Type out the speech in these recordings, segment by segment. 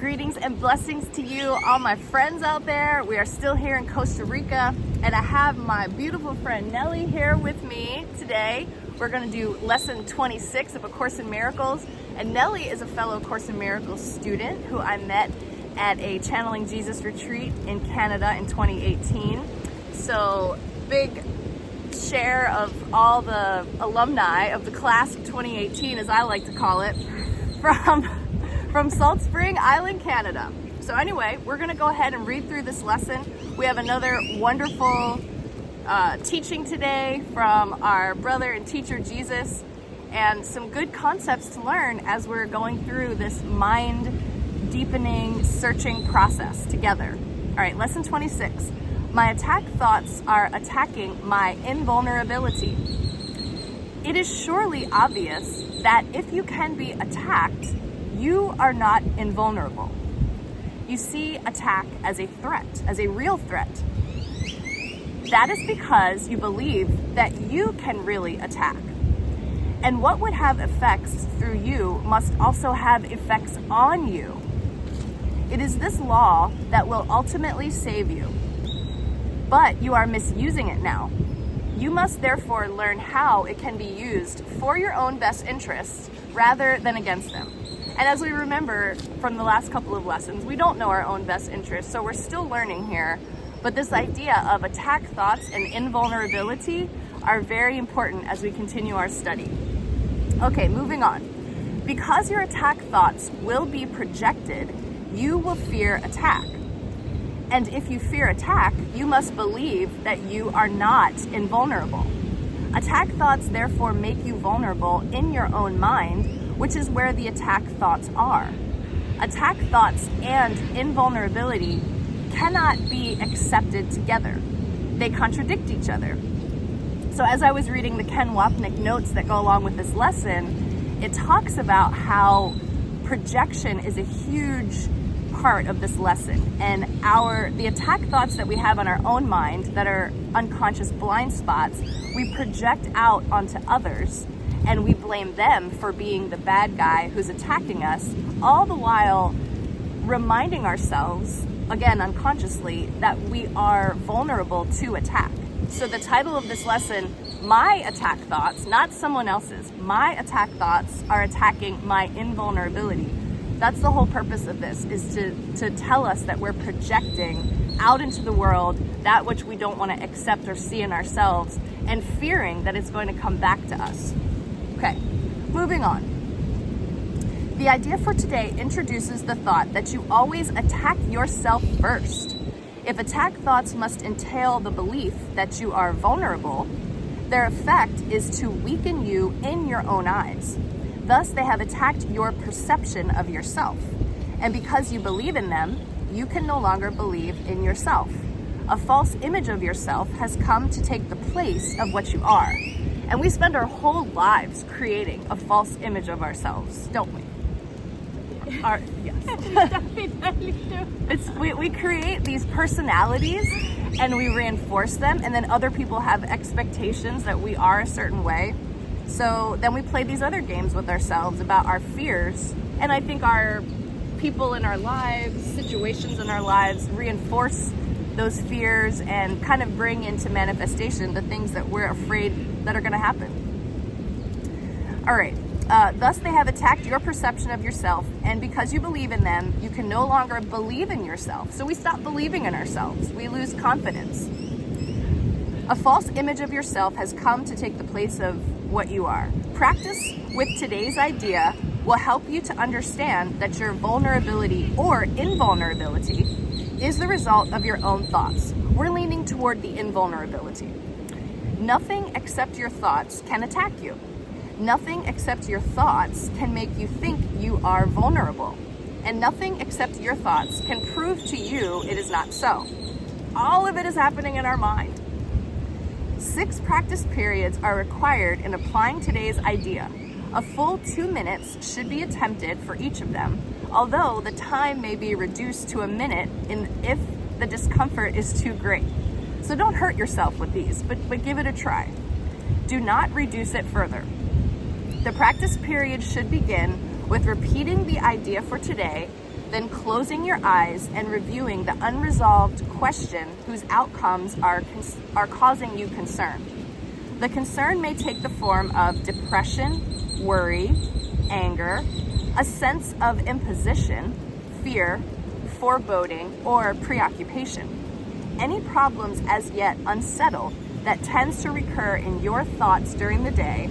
Greetings and blessings to you, all my friends out there. We are still here in Costa Rica, and I have my beautiful friend Nellie here with me today. We're going to do lesson 26 of A Course in Miracles, and Nellie is a fellow Course in Miracles student who I met at a Channeling Jesus retreat in Canada in 2018. So big share of all the alumni of the class of 2018, as I like to call it, from Salt Spring Island, Canada. So anyway, we're gonna go ahead and read through this lesson. We have another wonderful teaching today from our brother and teacher Jesus, and some good concepts to learn as we're going through this mind deepening, searching process together. All right, lesson 26. My attack thoughts are attacking my invulnerability. It is surely obvious that if you can be attacked, you are not invulnerable. You see attack as a threat, as a real threat. That is because you believe that you can really attack. And what would have effects through you must also have effects on you. It is this law that will ultimately save you. But you are misusing it now. You must therefore learn how it can be used for your own best interests rather than against them. And as we remember from the last couple of lessons, we don't know our own best interests, so we're still learning here. But this idea of attack thoughts and invulnerability are very important as we continue our study. Okay, moving on. Because your attack thoughts will be projected, you will fear attack. And if you fear attack, you must believe that you are not invulnerable. Attack thoughts therefore make you vulnerable in your own mind, which is where the attack thoughts are. Attack thoughts and invulnerability cannot be accepted together. They contradict each other. So as I was reading the Ken Wapnick notes that go along with this lesson, it talks about how projection is a huge part of this lesson, and the attack thoughts that we have on our own mind that are unconscious blind spots, we project out onto others, and we blame them for being the bad guy who's attacking us, all the while reminding ourselves, again unconsciously, that we are vulnerable to attack. So the title of this lesson, my attack thoughts, not someone else's, my attack thoughts are attacking my invulnerability. That's the whole purpose of this, is to tell us that we're projecting out into the world that which we don't want to accept or see in ourselves, and fearing that it's going to come back to us. Okay, moving on. The idea for today introduces the thought that you always attack yourself first. If attack thoughts must entail the belief that you are vulnerable, their effect is to weaken you in your own eyes. Thus, they have attacked your perception of yourself. And because you believe in them, you can no longer believe in yourself. A false image of yourself has come to take the place of what you are. And we spend our whole lives creating a false image of ourselves, don't we? Yes. We create these personalities and we reinforce them, and then other people have expectations that we are a certain way. So then we play these other games with ourselves about our fears, and I think our people in our lives, situations in our lives, reinforce those fears and kind of bring into manifestation the things that we're afraid that are going to happen. All right. Thus, they have attacked your perception of yourself, and because you believe in them, you can no longer believe in yourself. So we stop believing in ourselves. We lose confidence. A false image of yourself has come to take the place of what you are. Practice with today's idea will help you to understand that your vulnerability or invulnerability is the result of your own thoughts. We're leaning toward the invulnerability. Nothing except your thoughts can attack you. Nothing except your thoughts can make you think you are vulnerable. And nothing except your thoughts can prove to you it is not so. All of it is happening in our mind. 6 practice periods are required in applying today's idea. A full 2 minutes should be attempted for each of them, although the time may be reduced to a minute if the discomfort is too great. So don't hurt yourself with these, but give it a try. Do not reduce it further. The practice period should begin with repeating the idea for today then closing your eyes and reviewing the unresolved question whose outcomes are causing you concern. The concern may take the form of depression, worry, anger, a sense of imposition, fear, foreboding, or preoccupation. Any problems as yet unsettled that tends to recur in your thoughts during the day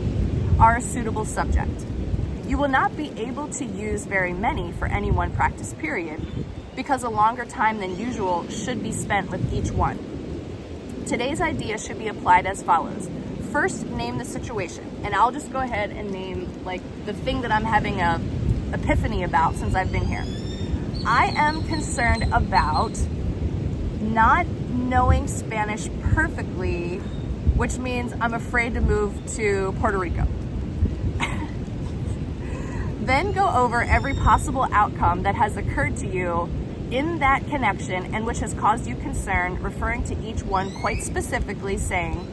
are a suitable subject. You will not be able to use very many for any one practice period because a longer time than usual should be spent with each one. Today's idea should be applied as follows. First, name the situation, and I'll just go ahead and name like the thing that I'm having a epiphany about since I've been here. I am concerned about not knowing Spanish perfectly, which means I'm afraid to move to Puerto Rico. Then go over every possible outcome that has occurred to you in that connection and which has caused you concern, referring to each one quite specifically, saying,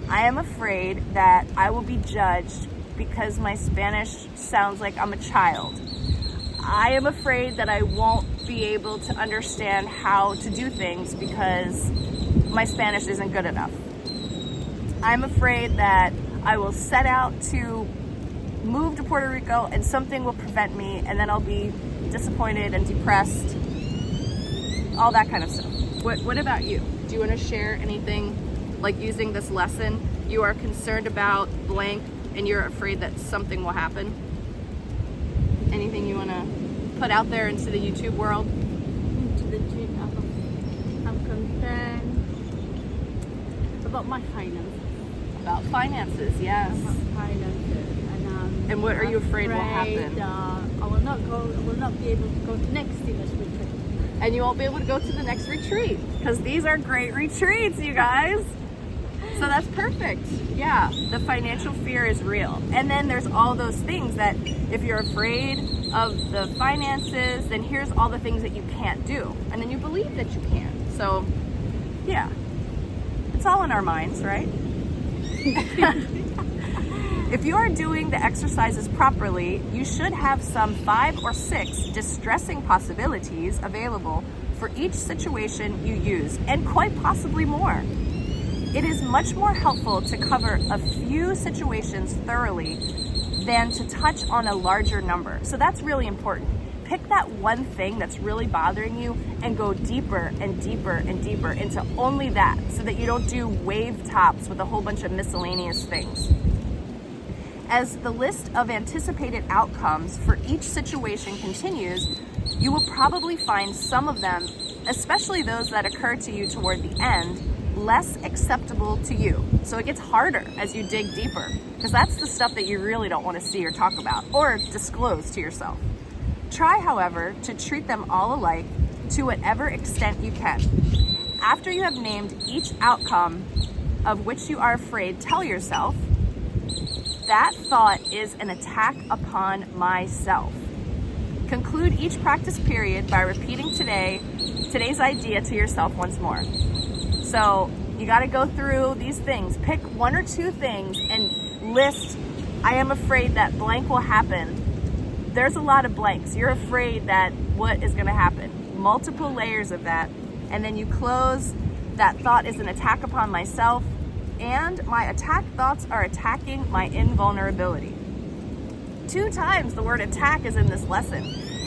I am afraid that I will be judged because my Spanish sounds like I'm a child. I am afraid that I won't be able to understand how to do things because my Spanish isn't good enough. I'm afraid that I will set out to move to Puerto Rico and something will prevent me, and then I'll be disappointed and depressed, all that kind of stuff. What about you? Do you want to share anything like using this lesson? You are concerned about blank and you're afraid that something will happen. Anything you want to put out there into the YouTube world? I'm concerned about my finances. About finances, yes. About finances. And what are you afraid will happen? I will not be able to go to next year's retreat. And you won't be able to go to the next retreat because these are great retreats, you guys. So that's perfect. Yeah, the financial fear is real. And then there's all those things that if you're afraid of the finances, then here's all the things that you can't do. And then you believe that you can. So yeah, it's all in our minds, right? If you are doing the exercises properly, you should have some 5 or 6 distressing possibilities available for each situation you use, and quite possibly more. It is much more helpful to cover a few situations thoroughly than to touch on a larger number. So that's really important. Pick that one thing that's really bothering you and go deeper and deeper and deeper into only that so that you don't do wave tops with a whole bunch of miscellaneous things. As the list of anticipated outcomes for each situation continues, you will probably find some of them, especially those that occur to you toward the end, less acceptable to you. So it gets harder as you dig deeper, because that's the stuff that you really don't want to see or talk about or disclose to yourself. Try, however, to treat them all alike to whatever extent you can. After you have named each outcome of which you are afraid, tell yourself, that thought is an attack upon myself. Conclude each practice period by repeating today's idea to yourself once more. So you got to go through these things. Pick 1 or 2 things and list, I am afraid that blank will happen. There's a lot of blanks. You're afraid that what is going to happen. Multiple layers of that. And then you close, that thought is an attack upon myself. And my attack thoughts are attacking my invulnerability. 2 times the word attack is in this lesson.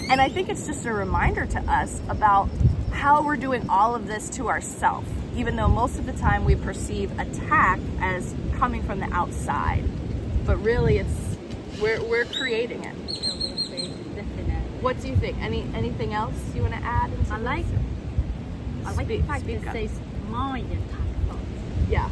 And I think it's just a reminder to us about how we're doing all of this to ourselves, even though most of the time we perceive attack as coming from the outside. But really we're creating it. What do you think? Anything else you want to add? I like the fact that it says my attack thoughts. Yeah.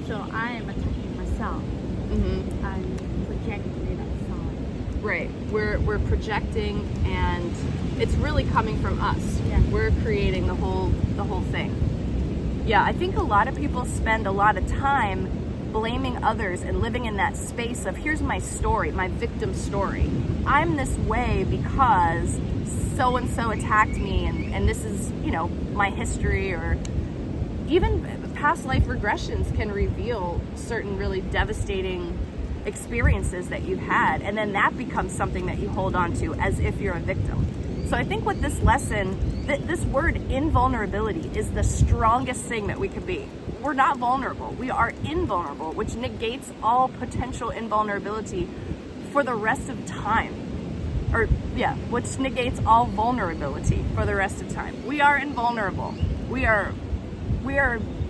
So I am attacking myself and projecting it outside. Right. We're projecting, and it's really coming from us. Yeah. We're creating the whole thing. Yeah, I think a lot of people spend a lot of time blaming others and living in that space of, here's my story, my victim story. I'm this way because so and so attacked me, and this is, my history, or even past life regressions can reveal certain really devastating experiences that you've had, and then that becomes something that you hold on to as if you're a victim. So I think with this lesson, this word invulnerability is the strongest thing that we could be. We're not vulnerable, we are invulnerable, which negates all potential invulnerability for the rest of time. Which negates all vulnerability for the rest of time. We are invulnerable. We are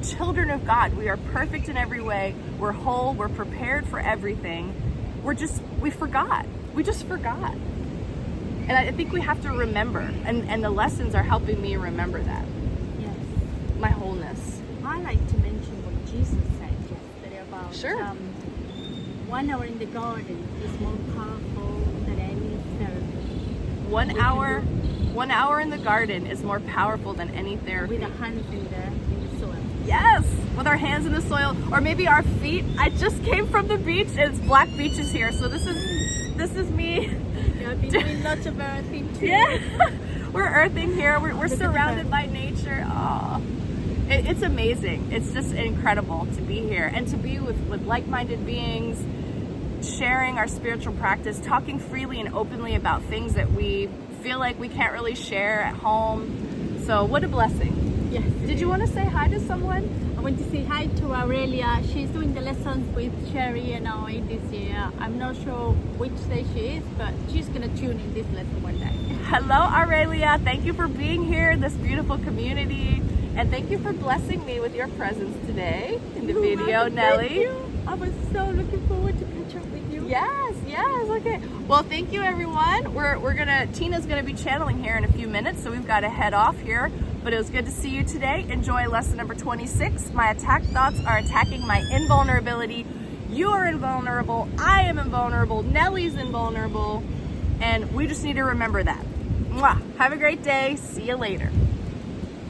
children of God. We are perfect in every way. We're whole. We're prepared for everything. We forgot. We just forgot. And I think we have to remember. And the lessons are helping me remember that. Yes. My wholeness. I like to mention what Jesus said yesterday about Sure. 1 hour in the garden is more powerful than any therapy. 1 hour, 1 hour in the garden is more powerful than any therapy. With our hands in the soil. Yes, with our hands in the soil, or maybe our feet. I just came from the beach, and it's black beaches here, so this is me. Yeah, I've been doing lots of earthing too. Yeah, we're earthing here. We're surrounded by nature. Oh, it's amazing. It's just incredible to be here and to be with like-minded beings, sharing our spiritual practice, talking freely and openly about things that we feel like we can't really share at home. So what a blessing. Yes. Did you want to say hi to someone? I want to say hi to Aurelia. She's doing the lessons with Sherry and I this year. I'm not sure which day she is, but she's going to tune in this lesson one day. Hello, Aurelia. Thank you for being here in this beautiful community. And thank you for blessing me with your presence today in the video, Nellie. Thank you. I was so looking forward to catch up with you. Yes, okay. Well, thank you, everyone. Tina's gonna be channeling here in a few minutes, so we've got to head off here. But it was good to see you today. Enjoy lesson number 26. My attack thoughts are attacking my invulnerability. You are invulnerable. I am invulnerable. Nellie's invulnerable. And we just need to remember that. Mwah. Have a great day. See you later.